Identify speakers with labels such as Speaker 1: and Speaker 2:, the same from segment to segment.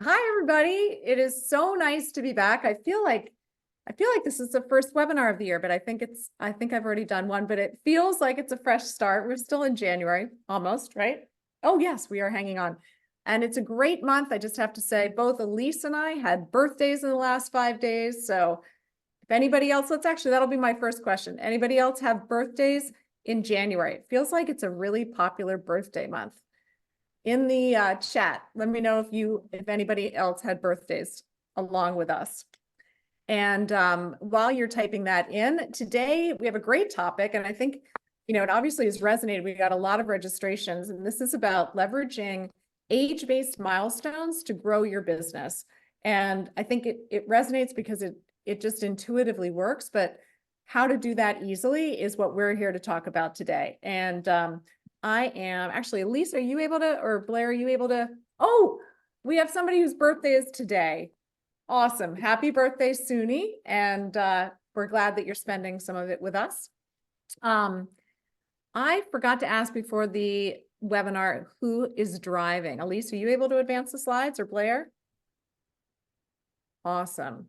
Speaker 1: Hi, everybody. It is so nice to be back. I feel like this is the first webinar of the year, but I think I've already done one, but it feels like it's a fresh start. We're still in January, almost, right? Oh, yes, we are hanging on. And it's a great month. I just have to say, both Elise and I had birthdays in the last 5 days. So if anybody else, that'll be my first question. Anybody else have birthdays in January? It feels like it's a really popular birthday month. In the chat, let me know if anybody else had birthdays along with us. And while you're typing that in, today we have a great topic, and I think, it obviously has resonated. We got a lot of registrations, and this is about leveraging age-based milestones to grow your business. And I think it resonates because it just intuitively works, but how to do that easily is what we're here to talk about today. And I am actually, Elise, are you able to, or Blair, are you able to? Oh, we have somebody whose birthday is today. Awesome. Happy birthday, Suni. And we're glad that you're spending some of it with us. I forgot to ask before the webinar, who is driving? Elise, are you able to advance the slides, or Blair? Awesome.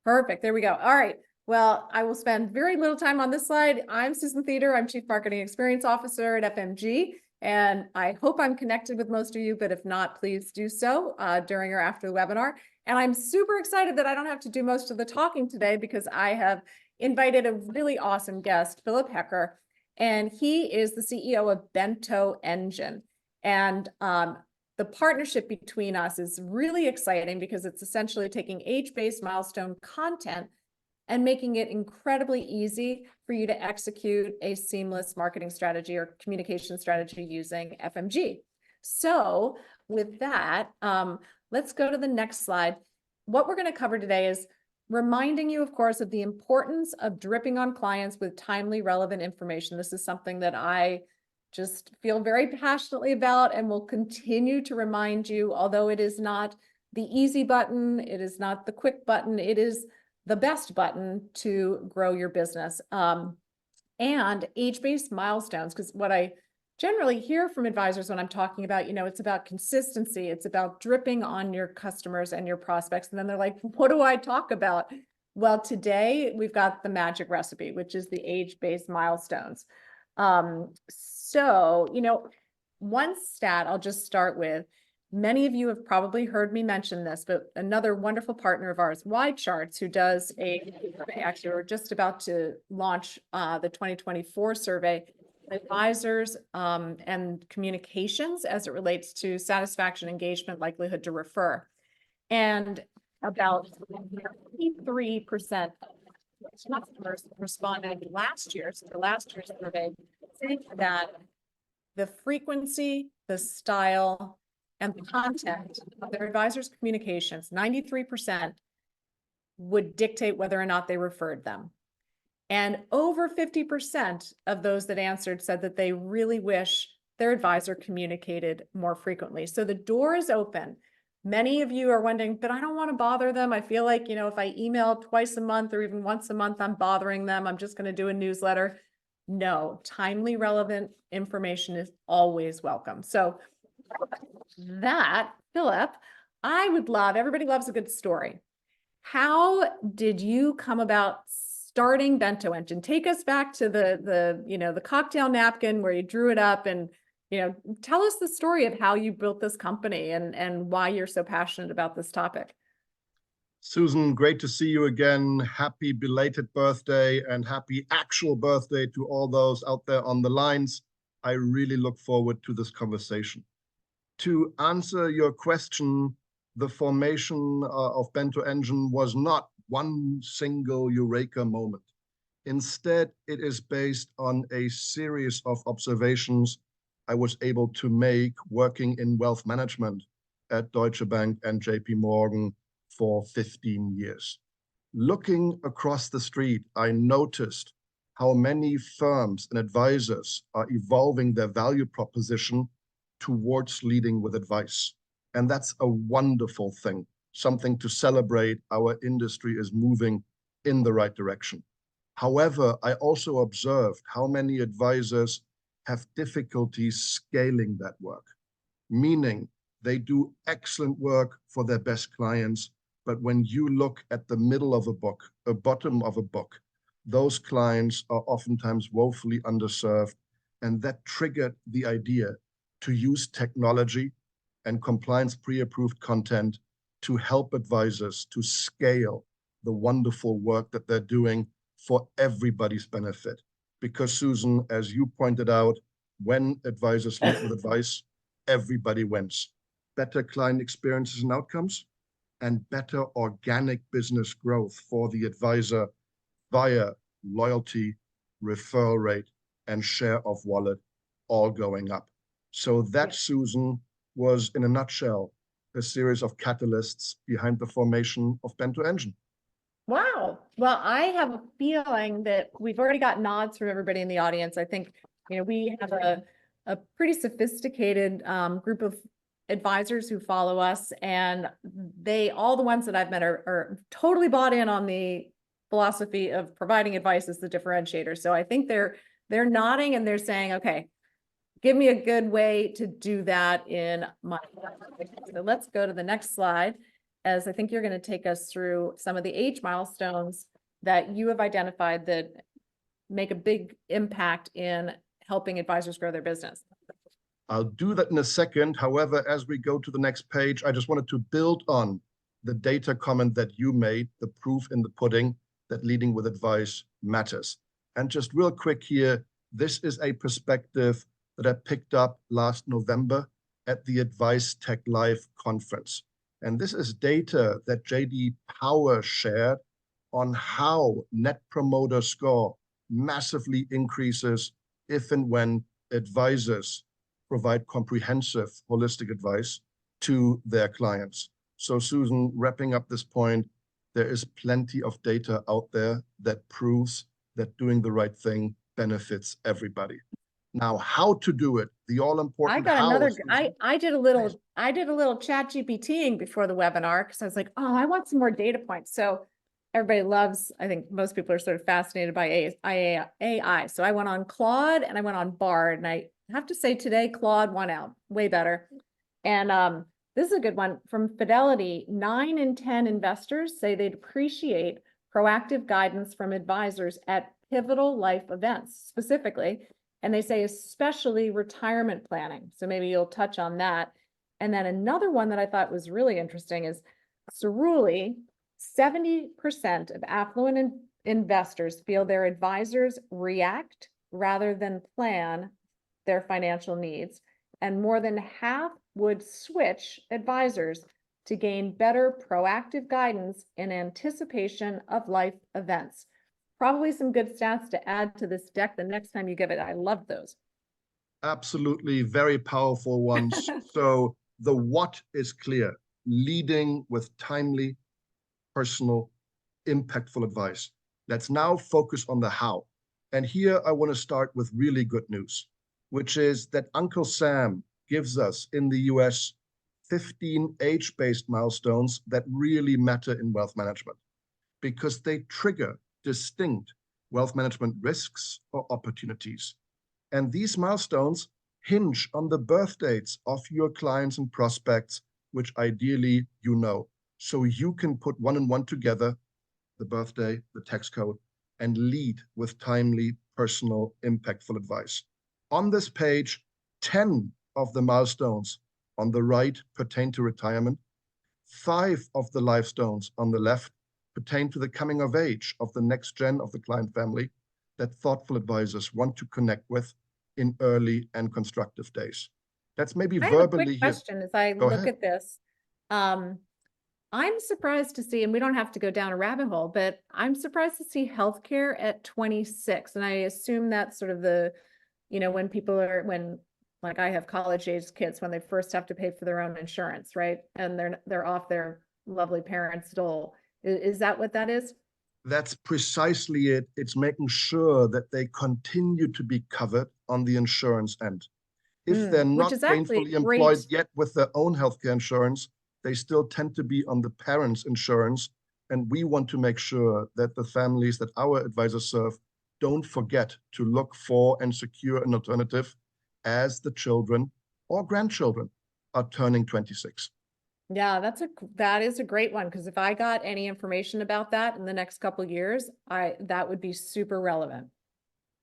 Speaker 1: Perfect. There we go. All right. Well, I will spend very little time on this slide. I'm Susan Theder. I'm Chief Marketing Experience Officer at FMG. And I hope I'm connected with most of you, but if not, please do so during or after the webinar. And I'm super excited that I don't have to do most of the talking today because I have invited a really awesome guest, Philipp Hecker, and he is the CEO of Bento Engine. And the partnership between us is really exciting because it's essentially taking age-based milestone content and making it incredibly easy for you to execute a seamless marketing strategy or communication strategy using FMG. So with that, let's go to the next slide. What we're going to cover today is reminding you, of course, of the importance of dripping on clients with timely, relevant information. This is something that I just feel very passionately about and will continue to remind you, although it is not the easy button, it is not the quick button, it is the best button to grow your business. And age-based milestones, because what I generally hear from advisors when I'm talking about, it's about consistency, it's about dripping on your customers and your prospects. And then they're like, what do I talk about? Well, today we've got the magic recipe, which is the age-based milestones. So, one stat I'll just start with. Many of you have probably heard me mention this, but another wonderful partner of ours, YCharts, who does actually, we're just about to launch the 2024 survey, advisors and communications as it relates to satisfaction, engagement, likelihood to refer. And about 53% of customers responded last year, so the last year's survey, saying that the frequency, the style, and the content of their advisors' communications, 93% would dictate whether or not they referred them. And over 50% of those that answered said that they really wish their advisor communicated more frequently. So the door is open. Many of you are wondering, but I don't want to bother them. I feel like, if I email twice a month or even once a month, I'm bothering them. I'm just going to do a newsletter. No, timely, relevant information is always welcome. So that, Philipp, I would love, everybody loves a good story. How did you come about starting Bento Engine? Take us back to the cocktail napkin where you drew it up, and tell us the story of how you built this company and why you're so passionate about this topic.
Speaker 2: Susan, great to see you again. Happy belated birthday and happy actual birthday to all those out there on the lines. I really look forward to this conversation. To answer your question, the formation of Bento Engine was not one single eureka moment. Instead, it is based on a series of observations I was able to make working in wealth management at Deutsche Bank and JP Morgan for 15 years. Looking across the street, I noticed how many firms and advisors are evolving their value proposition towards leading with advice. And that's a wonderful thing, something to celebrate. Our industry is moving in the right direction. However, I also observed how many advisors have difficulties scaling that work, meaning They do excellent work for their best clients. But when you look at the middle of a book, a bottom of a book, those clients are oftentimes woefully underserved. And that triggered the idea to use technology and compliance pre-approved content to help advisors to scale the wonderful work that they're doing for everybody's benefit. Because Susan, as you pointed out, when advisors lead with advice, everybody wins. Better client experiences and outcomes, and better organic business growth for the advisor via loyalty, referral rate, and share of wallet all going up. So that, Susan, was in a nutshell a series of catalysts behind the formation of Bento Engine.
Speaker 1: Wow. Well, I have a feeling that we've already got nods from everybody in the audience. I think, we have a pretty sophisticated group of advisors who follow us, and all the ones that I've met are totally bought in on the philosophy of providing advice as the differentiator. So I think they're nodding and they're saying, okay, give me a good way to do that in my. So let's go to the next slide, as I think you're going to take us through some of the age milestones that you have identified that make a big impact in helping advisors grow their business.
Speaker 2: I'll do that in a second. However, as we go to the next page, I just wanted to build on the data comment that you made, the proof in the pudding that leading with advice matters. And just real quick here, this is a perspective that I picked up last November at the Advice Tech Live conference. And this is data that JD Power shared on how Net Promoter Score massively increases if and when advisors provide comprehensive, holistic advice to their clients. So Susan, wrapping up this point, there is plenty of data out there that proves that doing the right thing benefits everybody. Now, how to do it, the all-important
Speaker 1: I got
Speaker 2: how.
Speaker 1: another, I did a little chat GPTing before the webinar because I was like, oh, I want some more data points. So everybody loves, I think most people are sort of fascinated by AI. So I went on Claude and I went on Bard, and I have to say today, Claude won out, way better. And this is a good one from Fidelity. 9 in 10 investors say they'd appreciate proactive guidance from advisors at pivotal life events specifically. And they say especially retirement planning. So maybe you'll touch on that. And then another one that I thought was really interesting is Cerulli. 70% of affluent investors feel their advisors react rather than plan their financial needs. And more than half would switch advisors to gain better proactive guidance in anticipation of life events. Probably some good stats to add to this deck the next time you give it. I love those.
Speaker 2: Absolutely, very powerful ones. So the what is clear: leading with timely, personal, impactful advice. Let's now focus on the how. And here I want to start with really good news, which is that Uncle Sam gives us in the US 15 age-based milestones that really matter in wealth management because they trigger distinct wealth management risks or opportunities. And these milestones hinge on the birth dates of your clients and prospects, which ideally you know. So you can put one and one together, the birthday, the tax code, and lead with timely, personal, impactful advice. On this page, 10 of the milestones on the right pertain to retirement. 5 of the milestones on the left pertain to the coming of age of the next gen of the client family that thoughtful advisors want to connect with in early and constructive days. That's maybe
Speaker 1: I have a
Speaker 2: verbally
Speaker 1: quick
Speaker 2: here.
Speaker 1: question as I
Speaker 2: Go
Speaker 1: look
Speaker 2: ahead.
Speaker 1: at this. I'm surprised to see, and we don't have to go down a rabbit hole, but I'm surprised to see healthcare at 26. And I assume that's sort of the, when people are, like I have college age kids, when they first have to pay for their own insurance, right? And they're off their lovely parents' dole. Is that what that is?
Speaker 2: That's precisely it. It's making sure that they continue to be covered on the insurance end. If they're
Speaker 1: Which
Speaker 2: not
Speaker 1: is actually
Speaker 2: gainfully employed yet with their own healthcare insurance, they still tend to be on the parents' insurance. And we want to make sure that the families that our advisors serve don't forget to look for and secure an alternative as the children or grandchildren. are turning 26.
Speaker 1: Yeah, that is a great one, because if I got any information about that in the next couple of years, that would be super relevant.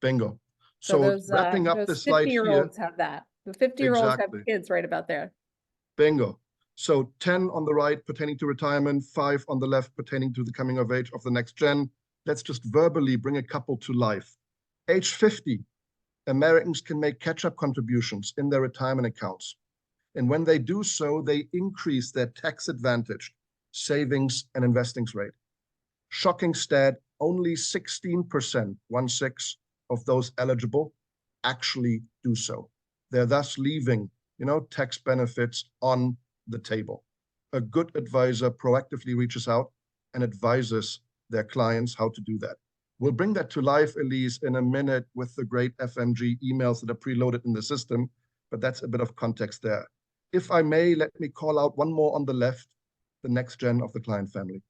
Speaker 2: Bingo.
Speaker 1: So
Speaker 2: So wrapping up the
Speaker 1: those
Speaker 2: slide here.
Speaker 1: 50-year-olds have that. The 50-year-olds have
Speaker 2: Exactly.
Speaker 1: kids right about there.
Speaker 2: Bingo. So 10 on the right pertaining to retirement, 5 on the left pertaining to the coming of age of the next gen. Let's just verbally bring a couple to life. Age 50, Americans can make catch-up contributions in their retirement accounts. And when they do so, they increase their tax advantage, savings and investings rate. Shocking stat, only 16%, 1/6 of those eligible actually do so. They're thus leaving, tax benefits on the table. A good advisor proactively reaches out and advises their clients how to do that. We'll bring that to life, Elise, in a minute with the great FMG emails that are preloaded in the system, but that's a bit of context there. If I may, let me call out one more on the left, the next gen of the client family.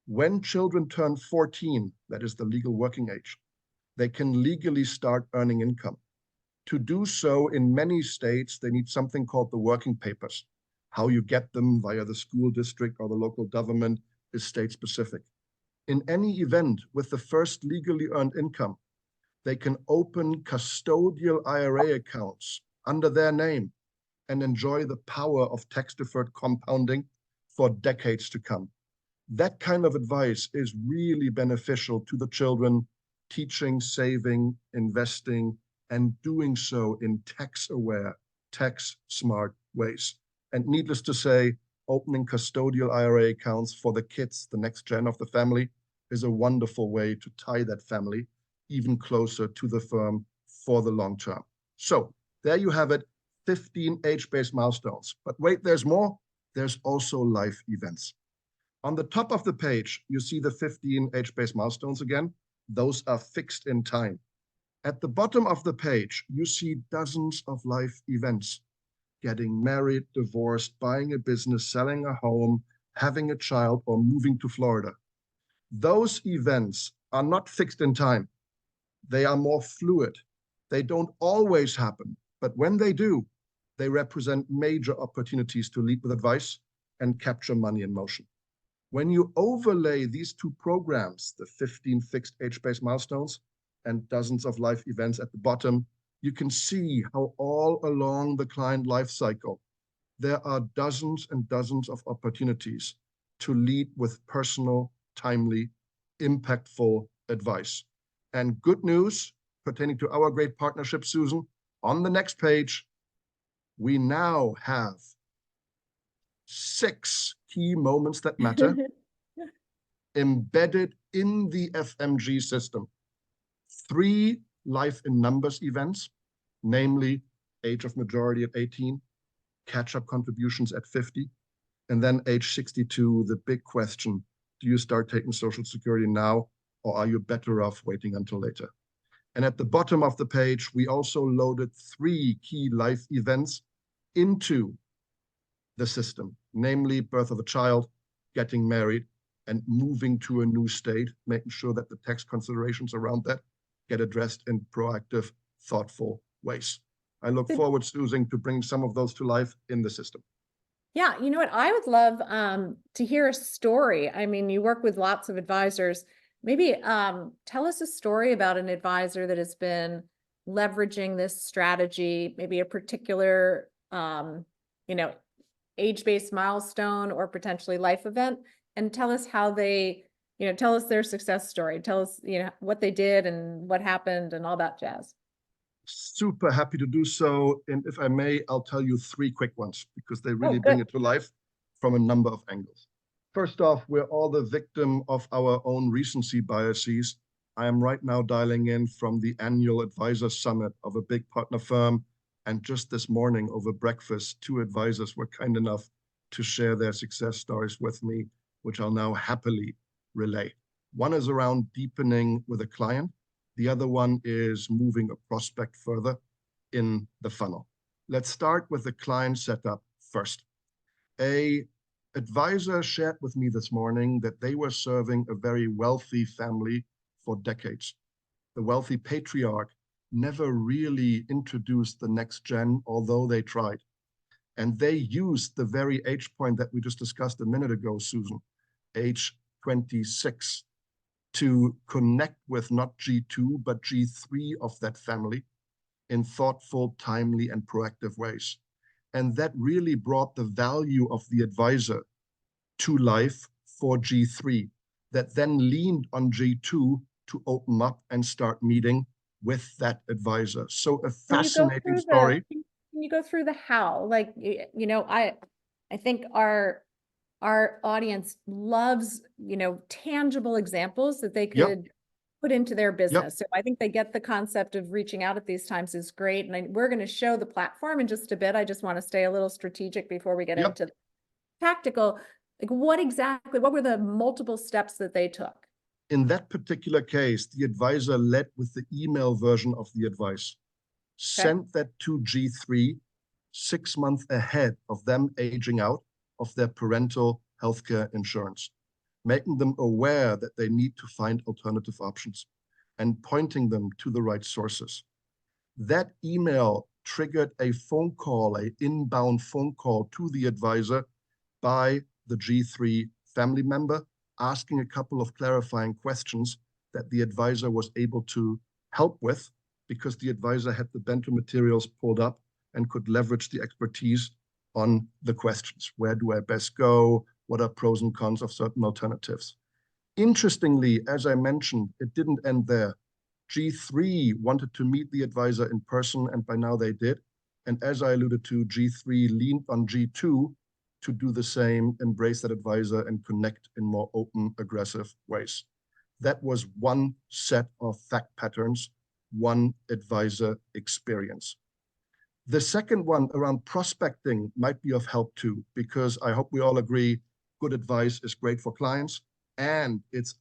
Speaker 2: When children turn 14, that is the legal working age, they can legally start earning income. To do so in many states, they need something called the working papers. How you get them via the school district or the local government is state specific. In any event, with the first legally earned income, they can open custodial IRA accounts under their name and enjoy the power of tax-deferred compounding for decades to come. That kind of advice is really beneficial to the children, teaching, saving, investing, and doing so in tax-aware, tax-smart ways. And needless to say, opening custodial IRA accounts for the kids, the next gen of the family, is a wonderful way to tie that family even closer to the firm for the long term. So there you have it, 15 age-based milestones. But wait, there's more. There's also life events. On the top of the page, you see the 15 age-based milestones again. Those are fixed in time. At the bottom of the page, you see dozens of life events. Getting married, divorced, buying a business, selling a home, having a child, or moving to Florida. Those events are not fixed in time. They are more fluid. They don't always happen, but when they do, they represent major opportunities to lead with advice and capture money in motion. When you overlay these two programs, the 15 fixed age-based milestones and dozens of life events at the bottom, you can see how all along the client life cycle, there are dozens and dozens of opportunities to lead with personal, timely, impactful advice. And good news pertaining to our great partnership, Susan, on the next page, we now have 6 key moments that matter embedded in the FMG system. 3 life in numbers events, namely age of majority at 18, catch-up contributions at 50, and then age 62, the big question, do you start taking Social Security now, or are you better off waiting until later? And at the bottom of the page, we also loaded 3 key life events into the system, namely birth of a child, getting married, and moving to a new state, making sure that the tax considerations around that get addressed in proactive, thoughtful ways. I look forward, Susan, to bring some of those to life in the system.
Speaker 1: Yeah, you know what? I would love to hear a story. I mean, you work with lots of advisors. Maybe tell us a story about an advisor that has been leveraging this strategy, maybe a particular, age-based milestone or potentially life event, and tell us how they, tell us their success story. Tell us, what they did and what happened and all that jazz.
Speaker 2: Super happy to do so. And if I may, I'll tell you 3 quick ones because they really bring it to life from a number of angles. First off, we're all the victim of our own recency biases. I am right now dialing in from the annual advisor summit of a big partner firm. And just this morning over breakfast, 2 advisors were kind enough to share their success stories with me, which I'll now happily relay. One is around deepening with a client. The other one is moving a prospect further in the funnel. Let's start with the client setup first. An advisor shared with me this morning that they were serving a very wealthy family for decades. The wealthy patriarch never really introduced the next gen, although they tried. And they used the very age point that we just discussed a minute ago, Susan, age 26, to connect with not G2, but G3 of that family in thoughtful, timely, and proactive ways. And that really brought the value of the advisor to life for G3, that then leaned on G2 to open up and start meeting with that advisor. So a fascinating story.
Speaker 1: Can you go through the how? Like, you know, I think our audience loves, you know, tangible examples that they could put into their business. So I think they get the concept of reaching out at these times is great. And we're going to show the platform in just a bit. I just want to stay a little strategic before we get into the tactical. Like, what were the multiple steps that they took?
Speaker 2: In that particular case, the advisor led with the email version of the advice, sent that to G3 6 months ahead of them aging out of their parental healthcare insurance, making them aware that they need to find alternative options and pointing them to the right sources. That email triggered a phone call, an inbound phone call to the advisor by the G3 family member, asking a couple of clarifying questions that the advisor was able to help with because the advisor had the Bento materials pulled up and could leverage the expertise on the questions. Where do I best go? What are pros and cons of certain alternatives? Interestingly, as I mentioned, it didn't end there. G3 wanted to meet the advisor in person, and by now they did. And as I alluded to, G3 leaned on G2 to do the same, embrace that advisor, and connect in more open, aggressive ways. That was one set of fact patterns, one advisor experience. The second one around prospecting might be of help too, because I hope we all agree good advice is great for clients, and it's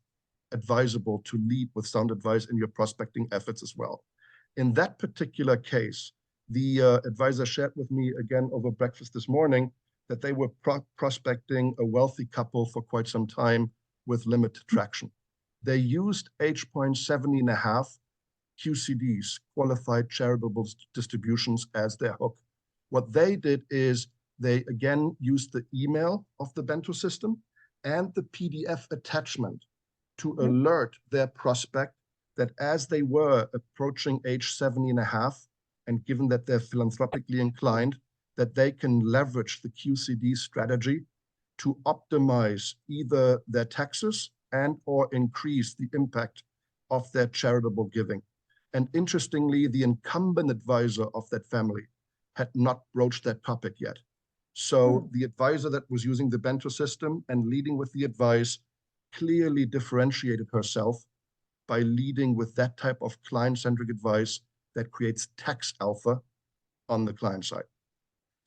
Speaker 2: advisable to lead with sound advice in your prospecting efforts as well. In that particular case, the advisor shared with me again over breakfast this morning that they were prospecting a wealthy couple for quite some time with limited traction. They used H.70.5 QCDs, qualified charitable distributions, as their hook. What they did is they again used the email of the Bento system and the PDF attachment to alert their prospect that as they were approaching age 70.5, and given that they're philanthropically inclined, that they can leverage the QCD strategy to optimize either their taxes and or increase the impact of their charitable giving. And interestingly, the incumbent advisor of that family had not broached that topic yet. So the advisor that was using the Bento system and leading with the advice clearly differentiated herself by leading with that type of client-centric advice that creates tax alpha on the client side.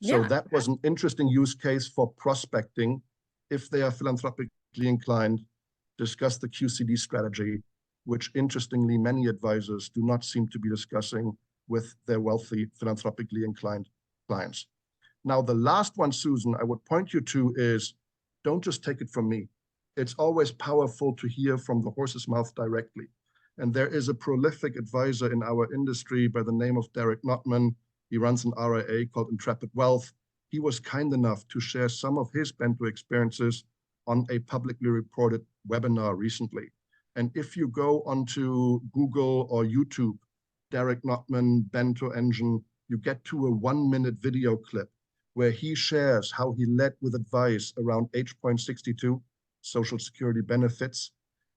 Speaker 2: So that was an interesting use case for prospecting. If they are philanthropically inclined, discuss the QCD strategy, which interestingly many advisors do not seem to be discussing with their wealthy philanthropically inclined clients. Now, the last one, Susan, I would point you to is, don't just take it from me. It's always powerful to hear from the horse's mouth directly. And there is a prolific advisor in our industry by the name of Derek Notman. He runs an RIA called Intrepid Wealth. He was kind enough to share some of his Bento experiences on a publicly reported webinar recently. And if you go onto Google or YouTube, Derek Notman, Bento Engine, you get to a 1-minute video clip where he shares how he led with advice around H.62, Social Security benefits,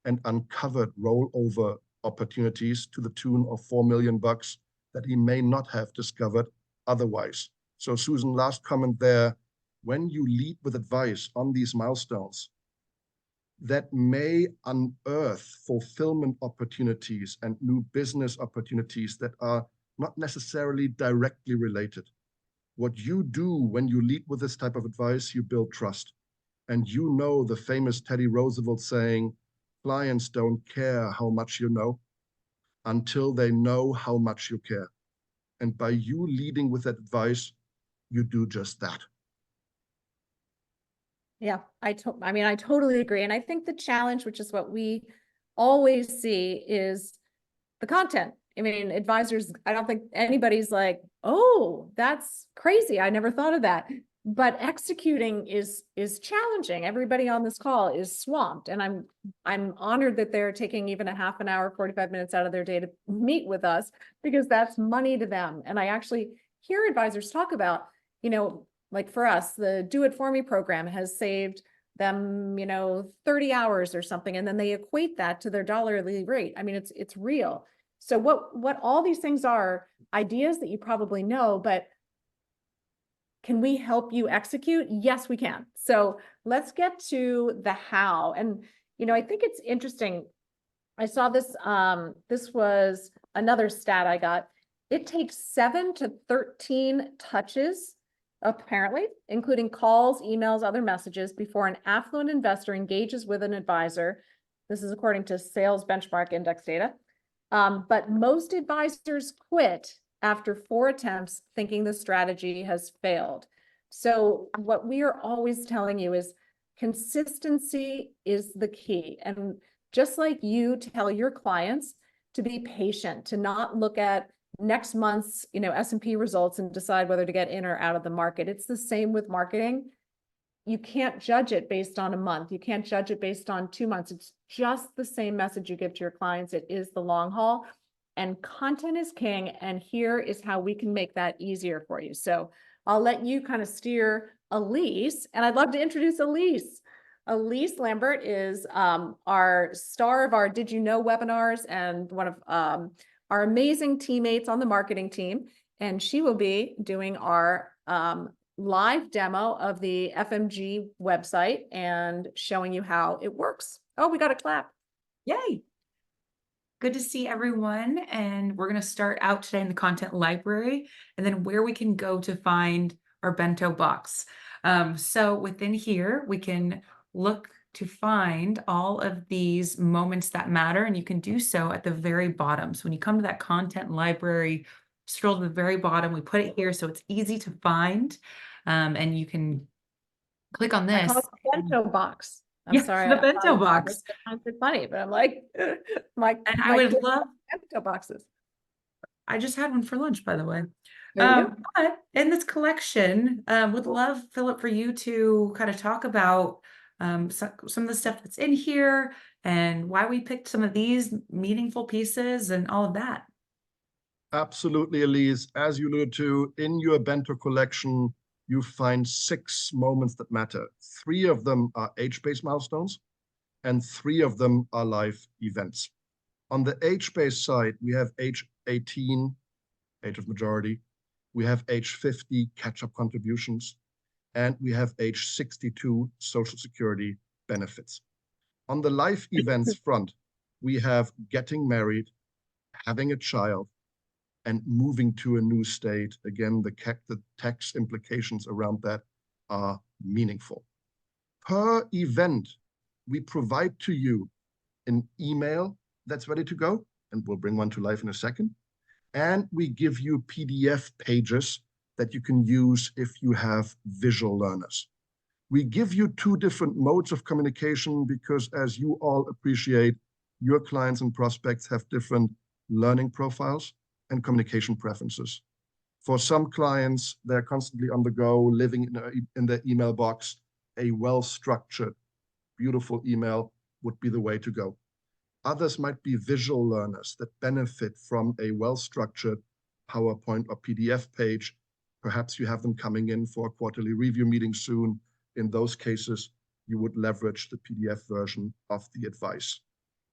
Speaker 2: and uncovered rollover opportunities to the tune of $4 million that he may not have discovered otherwise. So Susan, last comment there, when you lead with advice on these milestones, that may unearth fulfillment opportunities and new business opportunities that are not necessarily directly related. What you do when you lead with this type of advice, you build trust. And you know the famous Teddy Roosevelt saying, clients don't care how much you know until they know how much you care. And by you leading with that advice, you do just that.
Speaker 1: Yeah, I totally agree. And I think the challenge, which is what we always see, is the content. I mean, advisors, I don't think anybody's like, oh, that's crazy. I never thought of that. But executing is challenging. Everybody on this call is swamped. And I'm honored that they're taking even a half an hour, 45 minutes out of their day to meet with us, because that's money to them. And I actually hear advisors talk about, like for us, the Do It For Me program has saved them, 30 hours or something. And then they equate that to their hourly rate. I mean, it's real. So what all these things are ideas that you probably know, but can we help you execute? Yes, we can. So let's get to the how. And, I think it's interesting. I saw this, this was another stat I got. It takes 7 to 13 touches, apparently, including calls, emails, other messages, before an affluent investor engages with an advisor. This is according to Sales Benchmark Index data. But most advisors quit after 4 attempts, thinking the strategy has failed. So what we are always telling you is consistency is the key. And just like you tell your clients to be patient, to not look at next month's, S&P results and decide whether to get in or out of the market. It's the same with marketing. You can't judge it based on a month. You can't judge it based on 2 months. It's just the same message you give to your clients. It is the long haul, and content is king. And here is how we can make that easier for you. So I'll let you kind of steer Elise, and I'd love to introduce Elise. Elise Lambert is our star of our Did You Know webinars and one of our amazing teammates on the marketing team. And she will be doing our live demo of the FMG website and showing you how it works. Oh, we got a clap.
Speaker 3: Yay. Good to see everyone. And we're going to start out today in the content library and then where we can go to find our bento box. So within here, we can look to find all of these moments that matter, and you can do so at the very bottom. So when you come to that content library, scroll to the very bottom, we put it here so it's easy to find, and you can click on
Speaker 1: I
Speaker 3: this.
Speaker 1: call it the bento box. I'm
Speaker 3: Yes,
Speaker 1: sorry.
Speaker 3: the bento box.
Speaker 1: It's funny, but I'm like,
Speaker 3: I would love
Speaker 1: bento boxes.
Speaker 3: I just had one for lunch, by the way.
Speaker 1: There you go.
Speaker 3: But in this collection, would love, Philip, for you to kind of talk about some of the stuff that's in here and why we picked some of these meaningful pieces and all of that.
Speaker 2: Absolutely, Elise. As you alluded to, in your bento collection, you find 6 moments that matter. 3 of them are age-based milestones, and 3 of them are live events. On the age-based side, we have age 18, age of majority. We have age 50, catch-up contributions. And we have age 62, Social Security benefits. On the live events front, we have getting married, having a child, and moving to a new state. Again, the tax implications around that are meaningful. Per event, we provide to you an email that's ready to go, and we'll bring one to life in a second. And we give you PDF pages that you can use if you have visual learners. We give you 2 different modes of communication because, as you all appreciate, your clients and prospects have different learning profiles and communication preferences. For some clients, they're constantly on the go, living in their email box. A well-structured, beautiful email would be the way to go. Others might be visual learners that benefit from a well-structured PowerPoint or PDF page. Perhaps you have them coming in for a quarterly review meeting soon. In those cases, you would leverage the PDF version of the advice.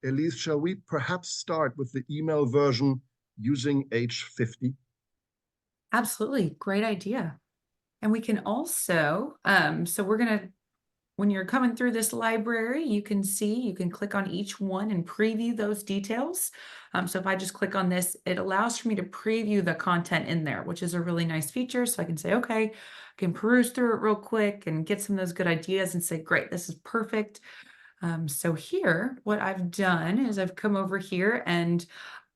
Speaker 2: Elise, shall we perhaps start with the email version using age 50?
Speaker 3: Absolutely. Great idea. And we can also, so we're going to, when you're coming through this library, you can click on each one and preview those details. So if I just click on this, it allows for me to preview the content in there, which is a really nice feature. So I can say, okay, I can peruse through it real quick and get some of those good ideas and say, great, this is perfect. So here, what I've done is I've come over here, and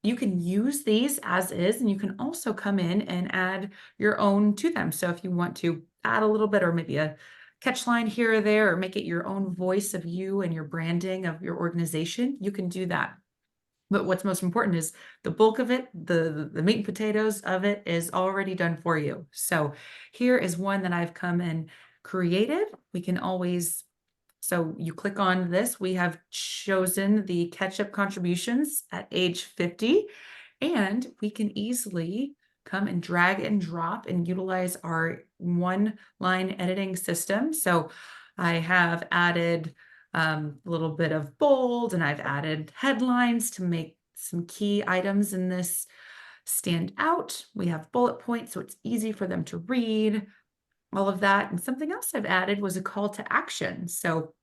Speaker 3: you can use these as is, and you can also come in and add your own to them. So if you want to add a little bit, or maybe a catch line here or there, or make it your own voice of you and your branding of your organization, you can do that. But what's most important is the bulk of it, the meat and potatoes of it is already done for you. So here is one that I've come and created. We can always, so you click on this, we have chosen the ketchup contributions at age 50, and we can easily come and drag and drop and utilize our one line editing system. So I have added a little bit of bold, and I've added headlines to make some key items in this stand out. We have bullet points, so it's easy for them to read, all of that. And something else I've added was a call to action. So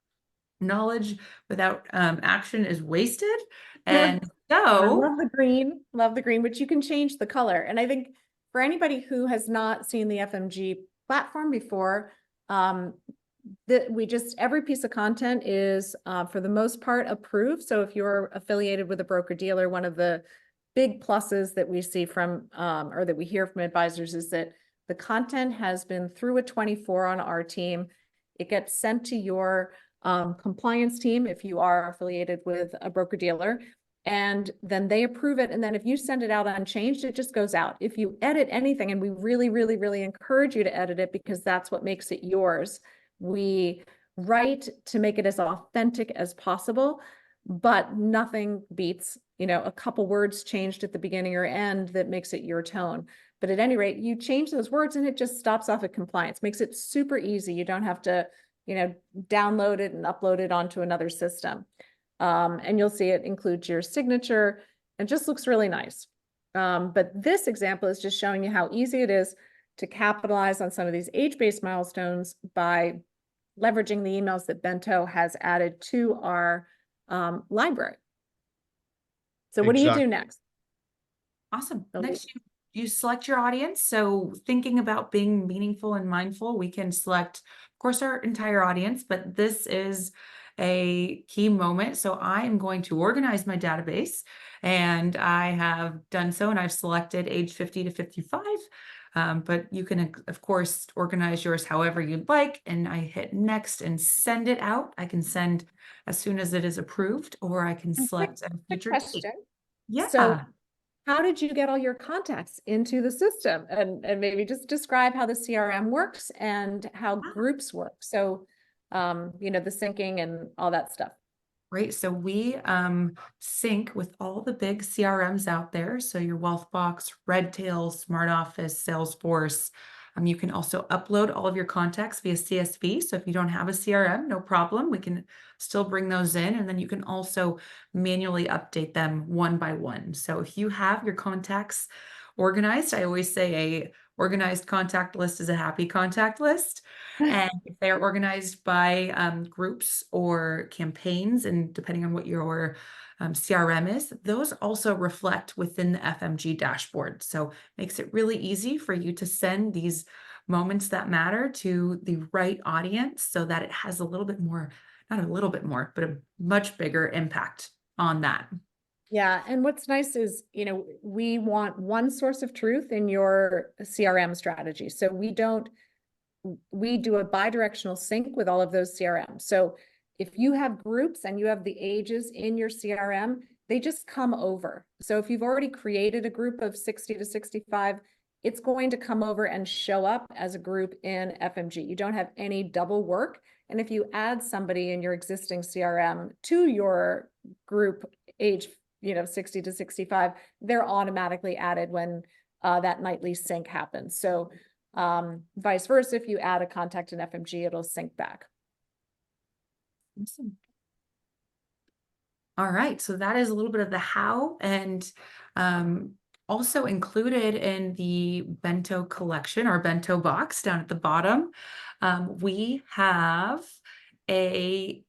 Speaker 3: knowledge without action is wasted. And
Speaker 1: I
Speaker 3: so,
Speaker 1: love the green, which you can change the color. And I think for anybody who has not seen the FMG platform before, that every piece of content is for the most part approved. So if you're affiliated with a broker dealer, one of the big pluses that we see from or that we hear from advisors is that the content has been through a 24 on our team. It gets sent to your compliance team if you are affiliated with a broker dealer, and then they approve it. And then if you send it out unchanged, it just goes out. If you edit anything, and we really, really, really encourage you to edit it because that's what makes it yours. We write to make it as authentic as possible, but nothing beats, a couple words changed at the beginning or end that makes it your tone. But at any rate, you change those words and it just stops off at compliance, makes it super easy. You don't have to, download it and upload it onto another system. And you'll see it includes your signature and just looks really nice. But this example is just showing you how easy it is to capitalize on some of these age-based milestones by leveraging the emails that Bento has added to our library. So what do you do next?
Speaker 3: awesome. Next, you select your audience. So thinking about being meaningful and mindful, we can select, of course, our entire audience, but this is a key moment. So I am going to organize my database, and I have done so, and I've selected age 50 to 55. But you can, of course, organize yours however you'd like. And I hit next and send it out. I can send as soon as it is approved, or I can select a future date.
Speaker 1: Question.
Speaker 3: Yeah.
Speaker 1: So how did you get all your contacts into the system? And maybe just describe how the CRM works and how groups work. So, the syncing and all that stuff.
Speaker 3: Right. So we sync with all the big CRMs out there. So your Wealthbox, Redtail, Smart Office, Salesforce. You can also upload all of your contacts via CSV. So if you don't have a CRM, no problem. We can still bring those in. And then you can also manually update them one by one. So if you have your contacts organized, I always say a organized contact list is a happy contact list. And if they're organized by groups or campaigns, and depending on what your CRM is, those also reflect within the FMG dashboard. So it makes it really easy for you to send these moments that matter to the right audience so that it has a little bit more, not a little bit more, but a much bigger impact on that.
Speaker 1: Yeah. And what's nice is, we want one source of truth in your CRM strategy. So we do a bi-directional sync with all of those CRMs. So if you have groups and you have the ages in your CRM, they just come over. So if you've already created a group of 60 to 65, it's going to come over and show up as a group in FMG. You don't have any double work. And if you add somebody in your existing CRM to your group age, 60 to 65, they're automatically added when that nightly sync happens. So vice versa, if you add a contact in FMG, it'll sync back.
Speaker 3: Awesome. All right, so that is a little bit of the how, and also included in the Bento collection, or Bento box down at the bottom, we have a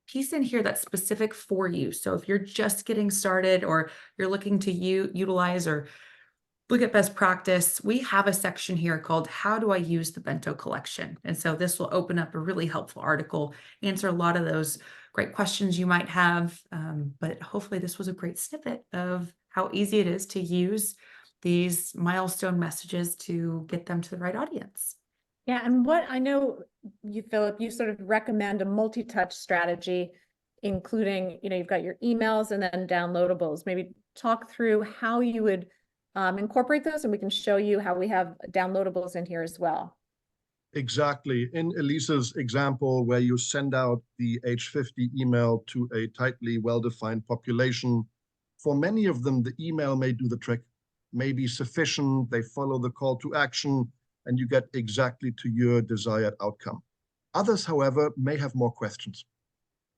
Speaker 3: piece in here that's specific for you. So if you're just getting started, or you're looking to utilize or look at best practice, we have a section here called How Do I Use the Bento Collection? And so this will open up a really helpful article, answer a lot of those great questions you might have. But hopefully this was a great snippet of how easy it is to use these milestone messages to get them to the right audience.
Speaker 1: Yeah, and what I know you, Philip, you sort of recommend a multi-touch strategy. including, you've got your emails and then downloadables. Maybe talk through how you would incorporate those, and we can show you how we have downloadables in here as well.
Speaker 2: Exactly. In Elisa's example, where you send out the age 50 email to a tightly well-defined population, for many of them, the email may do the trick, may be sufficient, they follow the call to action, and you get exactly to your desired outcome. Others, however, may have more questions.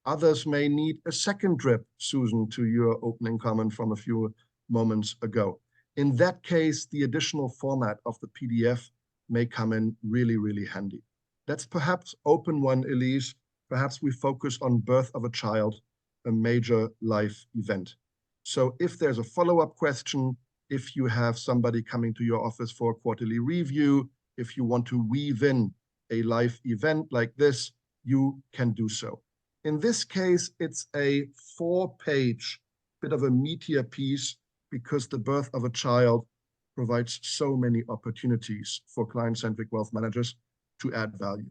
Speaker 2: Others may need a second drip, Susan, to your opening comment from a few moments ago. In that case, the additional format of the PDF may come in really, really handy. Let's perhaps open one, Elise. Perhaps we focus on birth of a child, a major life event. So if there's a follow-up question, if you have somebody coming to your office for a quarterly review, if you want to weave in a life event like this, you can do so. In this case, it's a 4-page, bit of a meatier piece, because the birth of a child provides so many opportunities for client-centric wealth managers to add value.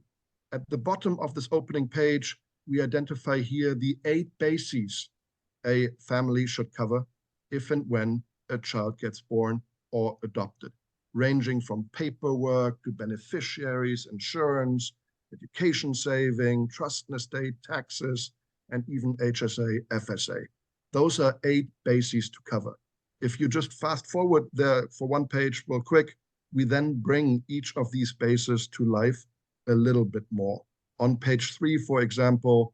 Speaker 2: At the bottom of this opening page, we identify here the 8 bases a family should cover if and when a child gets born or adopted, ranging from paperwork to beneficiaries, insurance, education saving, trust and estate, taxes, and even HSA, FSA. Those are 8 bases to cover. If you just fast forward there for one page real quick, we then bring each of these bases to life a little bit more. On page 3, for example,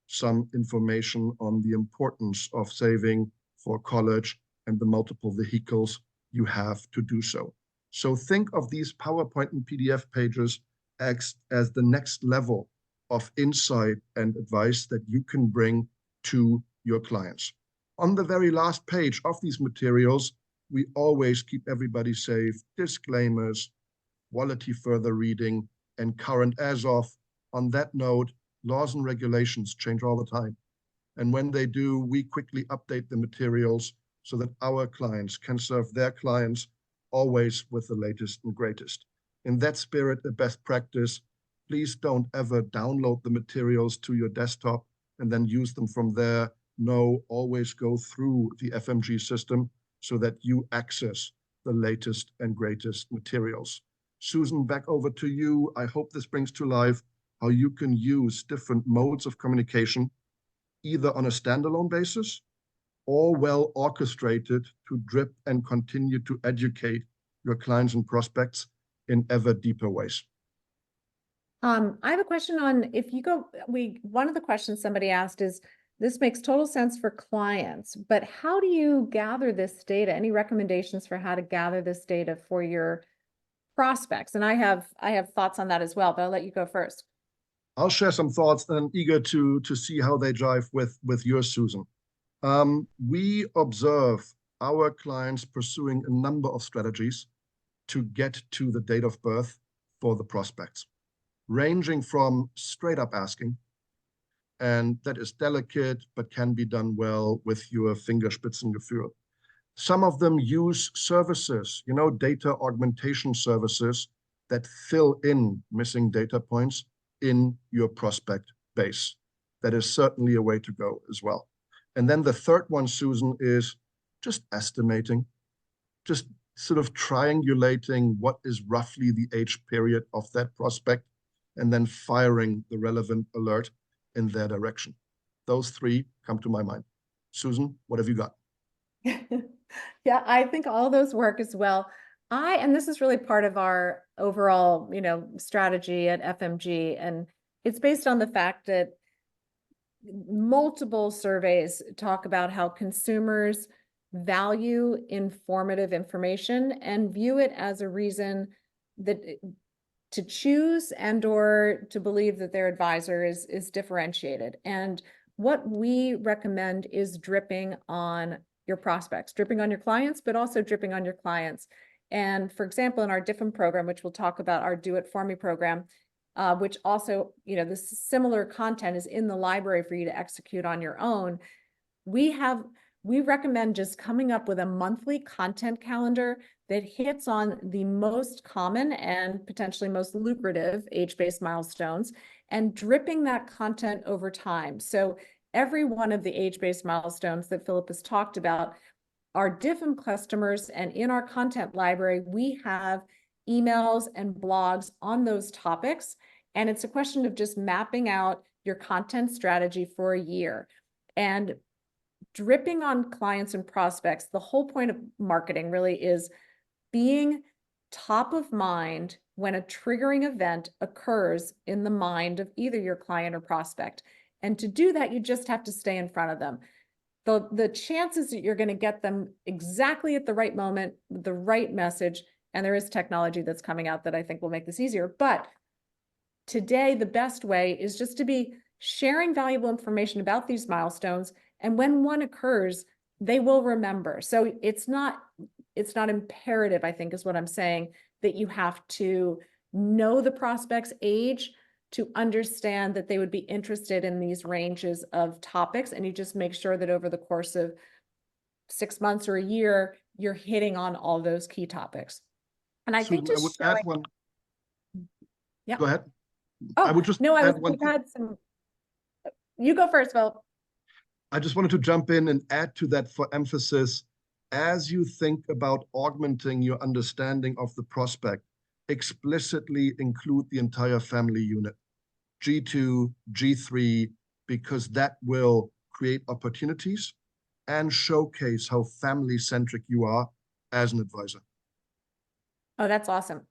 Speaker 2: some information on the importance of saving for college and the multiple vehicles you have to do so. So think of these PowerPoint and PDF pages as the next level of insight and advice that you can bring to your clients. On the very last page of these materials, we always keep everybody safe, disclaimers, quality further reading, and current as of. On that note, laws and regulations change all the time. And when they do, we quickly update the materials so that our clients can serve their clients always with the latest and greatest. In that spirit, a best practice, please don't ever download the materials to your desktop and then use them from there. No, always go through the FMG system so that you access the latest and greatest materials. Susan, back over to you. I hope this brings to life how you can use different modes of communication, either on a standalone basis or well orchestrated to drip and continue to educate your clients and prospects in ever deeper ways.
Speaker 1: I have a question on one of the questions somebody asked is, this makes total sense for clients, but how do you gather this data? Any recommendations for how to gather this data for your prospects? And I have thoughts on that as well, but I'll let you go first.
Speaker 2: I'll share some thoughts and I'm eager to see how they jive with yours, Susan. We observe our clients pursuing a number of strategies to get to the date of birth for the prospects, ranging from straight up asking, and that is delicate, but can be done well with your Fingerspitzengefühl. Some of them use services, data augmentation services that fill in missing data points in your prospect base. That is certainly a way to go as well. And then the third one, Susan, is just estimating, just sort of triangulating what is roughly the age period of that prospect, and then firing the relevant alert in their direction. Those 3 come to my mind. Susan, what have you got?
Speaker 1: Yeah, I think all those work as well. And this is really part of our overall, strategy at FMG. And it's based on the fact that multiple surveys talk about how consumers value informative information and view it as a reason that to choose and or to believe that their advisor is differentiated. And what we recommend is dripping on your prospects, dripping on your clients, but also dripping on your clients. And for example, in our different program, which we'll talk about, our Do It For Me program, which also, this similar content is in the library for you to execute on your own. We recommend just coming up with a monthly content calendar that hits on the most common and potentially most lucrative age-based milestones and dripping that content over time. So every one of the age-based milestones that Philipp has talked about are different customers, and in our content library, we have emails and blogs on those topics. And it's a question of just mapping out your content strategy for a year and dripping on clients and prospects. The whole point of marketing really is being top of mind when a triggering event occurs in the mind of either your client or prospect. And to do that, you just have to stay in front of them. The chances that you're going to get them exactly at the right moment, with the right message, and there is technology that's coming out that I think will make this easier. But today, the best way is just to be sharing valuable information about these milestones. And when one occurs, they will remember. So it's not imperative, I think is what I'm saying, that you have to know the prospect's age to understand that they would be interested in these ranges of topics. And you just make sure that over the course of 6 months or a year, you're hitting on all those key topics. And I think
Speaker 2: Susan, I would
Speaker 1: just
Speaker 2: add
Speaker 1: showing,
Speaker 2: one.
Speaker 1: yeah.
Speaker 2: Go ahead.
Speaker 1: Oh,
Speaker 2: I would just
Speaker 1: no,
Speaker 2: add one
Speaker 1: we've
Speaker 2: thing.
Speaker 1: had some, you go first, Phil.
Speaker 2: I just wanted to jump in and add to that for emphasis. As you think about augmenting your understanding of the prospect, explicitly include the entire family unit, G2, G3, because that will create opportunities and showcase how family-centric you are as an advisor.
Speaker 1: Oh, that's awesome.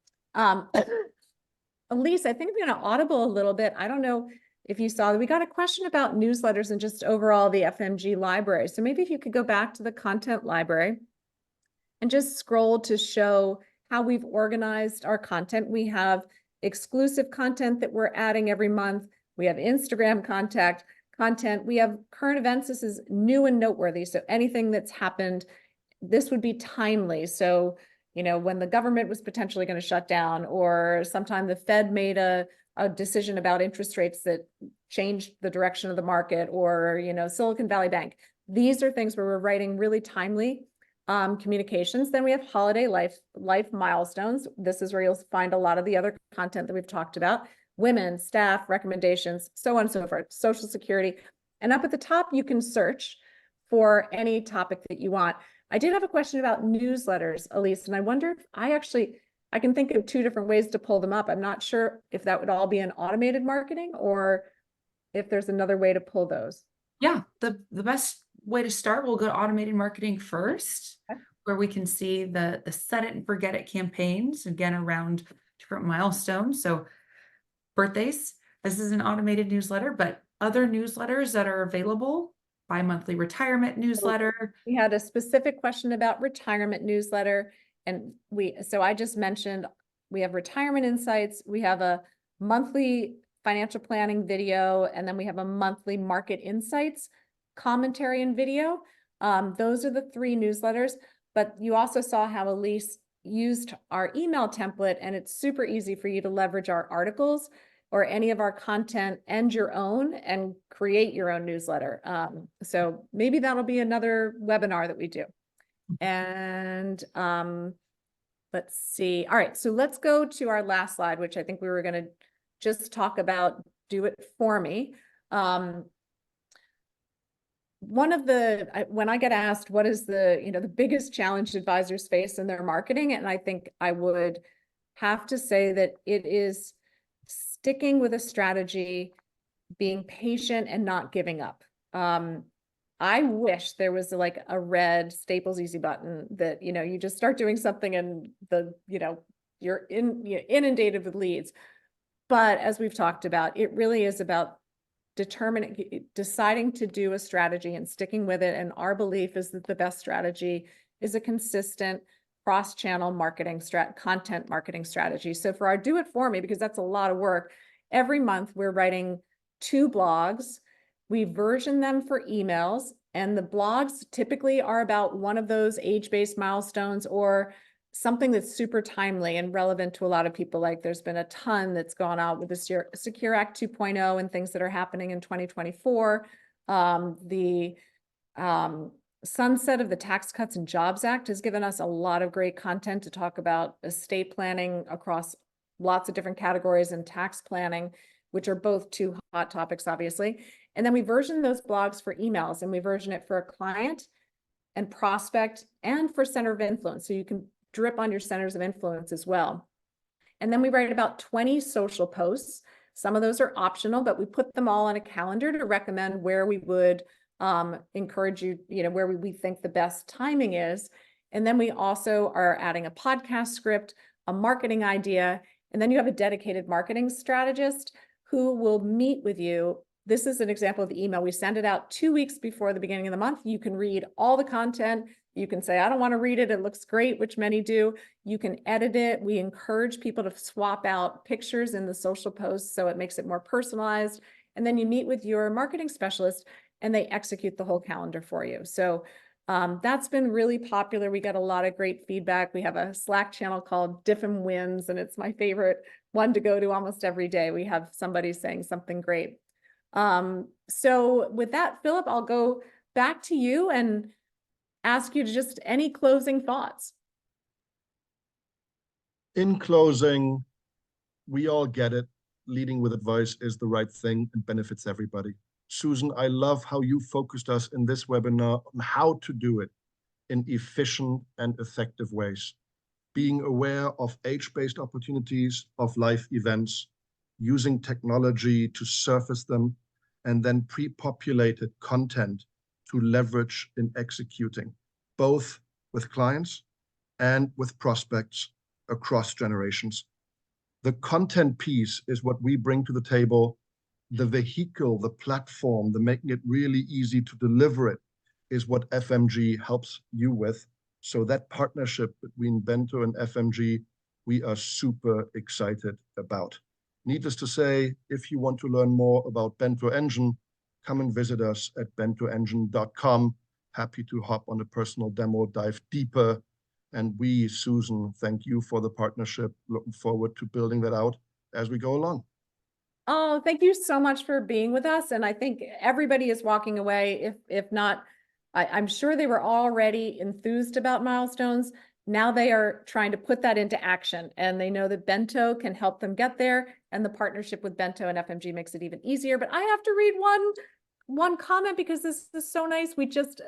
Speaker 1: Elise, I think I'm going to audible a little bit. I don't know if you saw that we got a question about newsletters and just overall the FMG library. So maybe if you could go back to the content library and just scroll to show how we've organized our content. We have exclusive content that we're adding every month. We have Instagram content. We have current events. This is new and noteworthy. So anything that's happened, this would be timely. So, you know, when the government was potentially going to shut down, or sometime the Fed made a decision about interest rates that changed the direction of the market, or, you know, Silicon Valley Bank. These are things where we're writing really timely communications. Then we have holiday life milestones. This is where you'll find a lot of the other content that we've talked about. Women, staff, recommendations, so on and so forth, Social Security. And up at the top, you can search for any topic that you want. I did have a question about newsletters, Elise, and I wonder if I can think of 2 different ways to pull them up. I'm not sure if that would all be in automated marketing or if there's another way to pull those.
Speaker 3: Yeah, the best way to start, we'll go to automated marketing first,
Speaker 1: Okay.
Speaker 3: where we can see the set it and forget it campaigns, again, around different milestones. So birthdays, this is an automated newsletter, but other newsletters that are available, bi-monthly retirement newsletter.
Speaker 1: We had a specific question about retirement newsletter, and so I just mentioned we have retirement insights, we have a monthly financial planning video, and then we have a monthly market insights commentary and video. Those are the 3 newsletters, but you also saw how Elise used our email template, and it's super easy for you to leverage our articles or any of our content and your own and create your own newsletter. So maybe that'll be another webinar that we do. And let's see. All right, so let's go to our last slide, which I think we were going to just talk about do it for me. One of when I get asked what is the biggest challenge advisors face in their marketing, and I think I would have to say that it is sticking with a strategy, being patient and not giving up. I wish there was like a red Staples Easy button that, you just start doing something and you're inundated with leads. But as we've talked about, it really is about deciding to do a strategy and sticking with it. And our belief is that the best strategy is a consistent cross-channel marketing content marketing strategy. So for our do it for me, because that's a lot of work, every month we're writing 2 blogs. We version them for emails, and the blogs typically are about one of those age-based milestones or something that's super timely and relevant to a lot of people. Like there's been a ton that's gone out with the Secure Act 2.0 and things that are happening in 2024. The sunset of the Tax Cuts and Jobs Act has given us a lot of great content to talk about estate planning across lots of different categories and tax planning. which are both two hot topics, obviously. And then we version those blogs for emails, and we version it for a client and prospect and for center of influence. So you can drip on your centers of influence as well. And then we write about 20 social posts. Some of those are optional, but we put them all on a calendar to recommend where we would encourage you, where we think the best timing is. And then we also are adding a podcast script, a marketing idea, and then you have a dedicated marketing strategist who will meet with you. This is an example of the email. We send it out 2 weeks before the beginning of the month. You can read all the content. You can say, I don't want to read it. It looks great, which many do. You can edit it. We encourage people to swap out pictures in the social posts so it makes it more personalized. And then you meet with your marketing specialist and they execute the whole calendar for you. So that's been really popular. We get a lot of great feedback. We have a Slack channel called Diff'em Wins, and it's my favorite one to go to almost every day. We have somebody saying something great. So with that, Philip, I'll go back to you and ask you to just any closing thoughts.
Speaker 2: In closing, we all get it. Leading with advice is the right thing and benefits everybody. Susan, I love how you focused us in this webinar on how to do it in efficient and effective ways. Being aware of age-based opportunities, of life events, using technology to surface them, and then pre-populated content to leverage in executing, both with clients and with prospects across generations. The content piece is what we bring to the table. The vehicle, the platform, the making it really easy to deliver it is what FMG helps you with. So that partnership between Bento and FMG, we are super excited about. Needless to say, if you want to learn more about Bento Engine, come and visit us at bentoengine.com. Happy to hop on a personal demo, dive deeper. And we, Susan, thank you for the partnership. Looking forward to building that out as we go along.
Speaker 1: Oh, thank you so much for being with us. And I think everybody is walking away. If not, I'm sure they were already enthused about Milestones. Now they are trying to put that into action, and they know that Bento can help them get there. And the partnership with Bento and FMG makes it even easier. But I have to read one comment because this is so nice.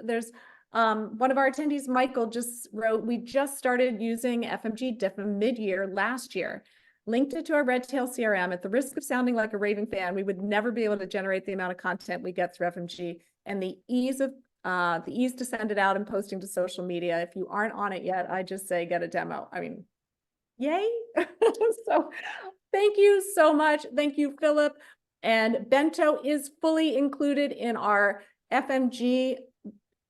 Speaker 1: There's one of our attendees, Michael, just wrote, we just started using FMG Diff'em mid-year last year. Linked it to our Redtail CRM. At the risk of sounding like a raving fan, we would never be able to generate the amount of content we get through FMG, and the ease to send it out and posting to social media. If you aren't on it yet, I just say get a demo. I mean, yay. So thank you so much. Thank you, Philip. And Bento is fully included in our FMG,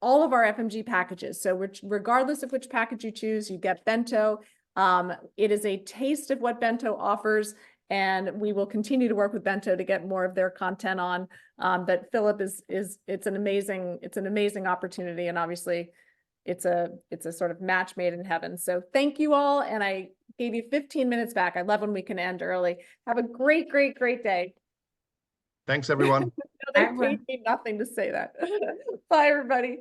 Speaker 1: all of our FMG packages. So regardless of which package you choose, you get Bento. It is a taste of what Bento offers, and we will continue to work with Bento to get more of their content on. But Philip it's an amazing opportunity, and obviously it's a sort of match made in heaven. So thank you all, and I gave you 15 minutes back. I love when we can end early. Have a great day.
Speaker 2: Thanks, everyone.
Speaker 1: They paid me nothing to say that. Bye, everybody.